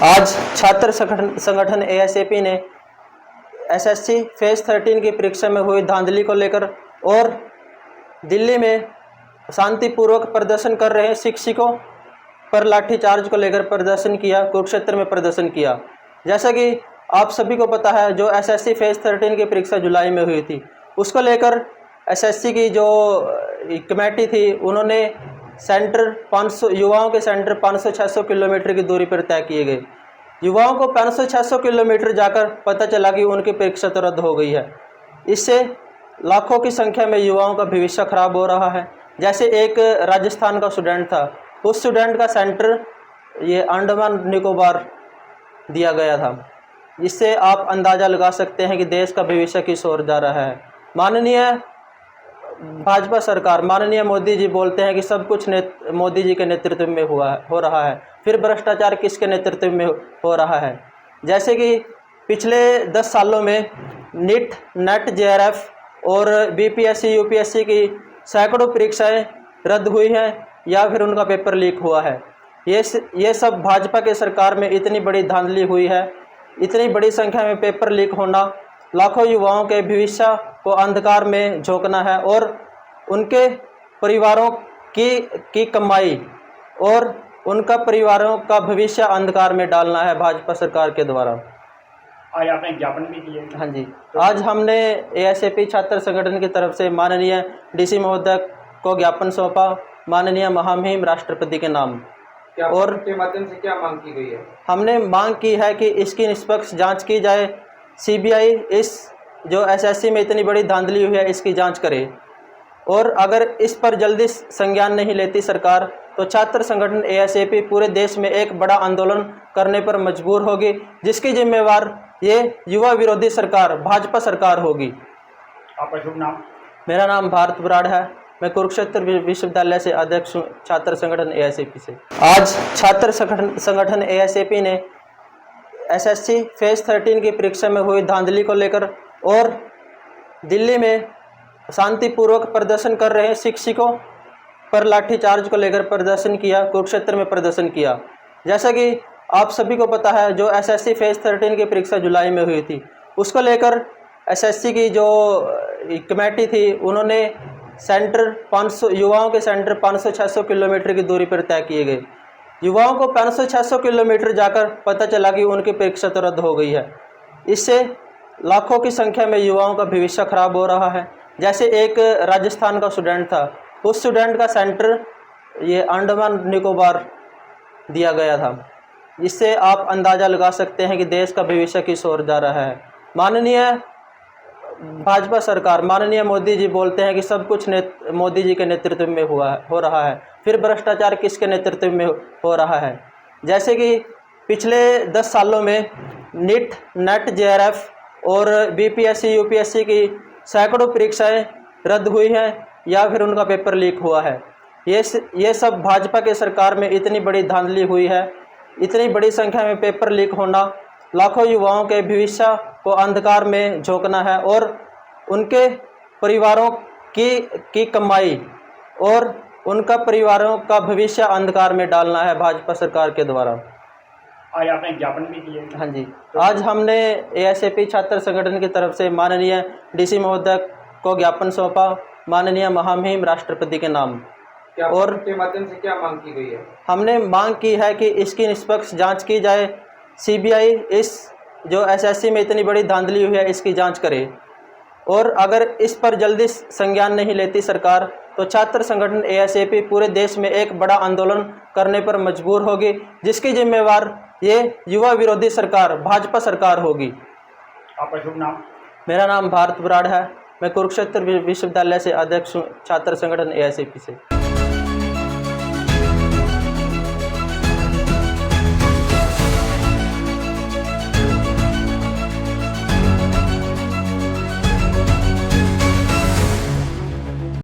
आज छात्र संगठन एएसएपी ने एसएससी फेज 13 की परीक्षा में हुई धांधली को लेकर और दिल्ली में शांतिपूर्वक प्रदर्शन कर रहे शिक्षकों पर लाठीचार्ज को लेकर प्रदर्शन किया, कुरुक्षेत्र में प्रदर्शन किया। जैसा कि आप सभी को पता है, जो एसएससी फेज 13 की परीक्षा जुलाई में हुई थी, उसको लेकर एसएससी की जो कमेटी थी, उन्होंने सेंटर 500 युवाओं के सेंटर 500-600 किलोमीटर की दूरी पर तय किए गए। युवाओं को 500-600 किलोमीटर जाकर पता चला कि उनकी परीक्षा तो रद्द हो गई है। इससे लाखों की संख्या में युवाओं का भविष्य खराब हो रहा है। जैसे एक राजस्थान का स्टूडेंट था, उस स्टूडेंट का सेंटर ये अंडमान निकोबार दिया गया था। इससे आप अंदाज़ा लगा सकते हैं कि देश का भविष्य किस ओर जा रहा है। माननीय भाजपा सरकार, माननीय मोदी जी बोलते हैं कि सब कुछ मोदी जी के नेतृत्व में हो रहा है, फिर भ्रष्टाचार किसके नेतृत्व में हो रहा है। जैसे कि पिछले 10 सालों में नीट, नेट, जेआरएफ और बीपीएससी, यूपीएससी की सैकड़ों परीक्षाएं रद्द हुई हैं या फिर उनका पेपर लीक हुआ है। ये सब भाजपा के सरकार में इतनी बड़ी धांधली हुई है, इतनी बड़ी संख्या में पेपर लीक होना, लाखों युवाओं के भविष्य को अंधकार में झोंकना है और उनके परिवारों की कमाई और उनका परिवारों का भविष्य अंधकार में डालना है भाजपा सरकार के द्वारा। आज आपने ज्ञापन भी किया? हाँ जी, आज हमने एएसएपी छात्र संगठन की तरफ से माननीय डीसी महोदय को ज्ञापन सौंपा, माननीय महामहिम राष्ट्रपति के नाम। और के माध्यम से क्या मांग की गई है? हमने मांग की है कि इसकी निष्पक्ष जांच की जाए। सीबीआई इस जो एसएससी में इतनी बड़ी धांधली हुई है, इसकी जांच करे और अगर इस पर जल्दी संज्ञान नहीं लेती सरकार, तो छात्र संगठन एएसएपी पूरे देश में एक बड़ा आंदोलन करने पर मजबूर होगी, जिसकी जिम्मेवार ये युवा विरोधी सरकार, भाजपा सरकार होगी। आपका शुभ नाम? मेरा नाम भारत बराड़ है। मैं कुरुक्षेत्र विश्वविद्यालय से अध्यक्ष हूँ, छात्र संगठन एएसएपी से। आज छात्र संगठन एएसएपी ने एसएससी फेज 13 की परीक्षा में हुई धांधली को लेकर और दिल्ली में शांतिपूर्वक प्रदर्शन कर रहे शिक्षकों पर लाठीचार्ज को लेकर प्रदर्शन किया, कुरुक्षेत्र में प्रदर्शन किया। जैसा कि आप सभी को पता है, जो एसएससी फेज 13 की परीक्षा जुलाई में हुई थी, उसको लेकर एसएससी की जो कमेटी थी, उन्होंने सेंटर 500 युवाओं के सेंटर 500-600 किलोमीटर की दूरी पर तय किए गए। युवाओं को 500-600 किलोमीटर जाकर पता चला कि उनकी परीक्षा तो रद्द हो गई है। इससे लाखों की संख्या में युवाओं का भविष्य खराब हो रहा है। जैसे एक राजस्थान का स्टूडेंट था, उस स्टूडेंट का सेंटर ये अंडमान निकोबार दिया गया था। इससे आप अंदाज़ा लगा सकते हैं कि देश का भविष्य किस ओर जा रहा है। माननीय भाजपा सरकार, माननीय मोदी जी बोलते हैं कि सब कुछ मोदी जी के नेतृत्व में हो रहा है, फिर भ्रष्टाचार किसके नेतृत्व में हो रहा है। जैसे कि पिछले 10 सालों में नीट, नेट, जेआरएफ और बीपीएससी, यूपीएससी की सैकड़ों परीक्षाएं रद्द हुई हैं या फिर उनका पेपर लीक हुआ है। ये सब भाजपा के सरकार में इतनी बड़ी धांधली हुई है, इतनी बड़ी संख्या में पेपर लीक होना, लाखों युवाओं के भविष्य को अंधकार में झोंकना है और उनके परिवारों की कमाई और उनका परिवारों का भविष्य अंधकार में डालना है भाजपा सरकार के द्वारा। आज आपने ज्ञापन भी किया? हाँ जी, आज हमने एएसएपी छात्र संगठन की तरफ से माननीय डीसी महोदय को ज्ञापन सौंपा, माननीय महामहिम राष्ट्रपति के नाम। और के माध्यम से क्या मांग की गई है? हमने मांग की है कि इसकी निष्पक्ष जांच की जाए। सीबीआई इस जो एसएससी में इतनी बड़ी धांधली हुई है, इसकी जांच करे और अगर इस पर जल्दी संज्ञान नहीं लेती सरकार, तो छात्र संगठन एएसएपी पूरे देश में एक बड़ा आंदोलन करने पर मजबूर होगी, जिसकी जिम्मेवार ये युवा विरोधी सरकार, भाजपा सरकार होगी। आपका शुभ नाम? मेरा नाम भारत बराड़ है। मैं कुरुक्षेत्र विश्वविद्यालय से अध्यक्ष हूँ, छात्र संगठन एएसएपी से।